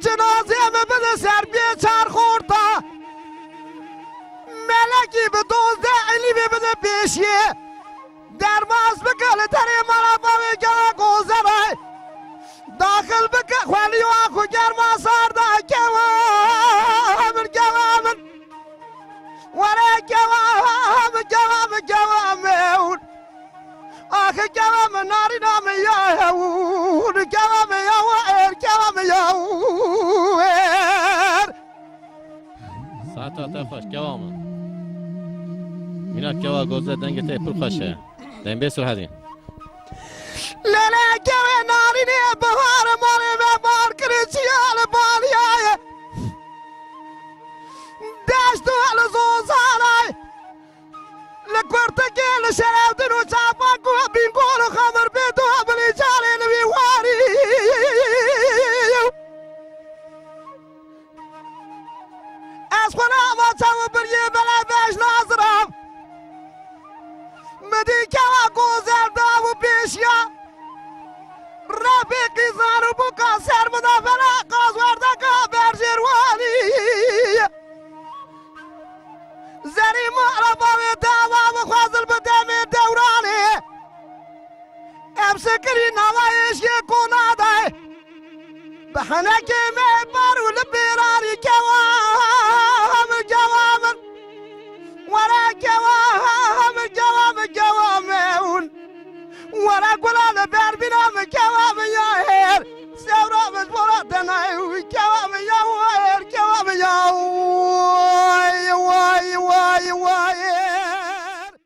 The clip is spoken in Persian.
جنازه بده سر بیچار خورتا ملکی به دوزده علی بده پیشیه درواز بکل تری مرابا بگه گوزره داخل بکه خوالی و آخو گرما سارده گوامن وره گوامن آخه گوام ناری نام یاهون گوام یاویر ساعت خوش گوام مینا گوا گوزه دنگ تی پر خوشه دنگ بیسر هدین لیله گوه ناری نی بهار مالی به بار کری چیال بالی آیه دشتو الزوزانای لکورتکی لشرف دنو چاپا کو بینگول خمر بیتو بلی جالی نوی واری از خونه ما چاو بریه بلا بیش نازرم مدی کوا گوزر داو پیشیا رفیقی زارو بکا سر مدا فلا قاز ورده که برجروانی زری معرفه و دعوا و خوازل بدمی دورانی امسکری نوایش یه کناده بحنکی می بارو لبیرانی جوامن ورا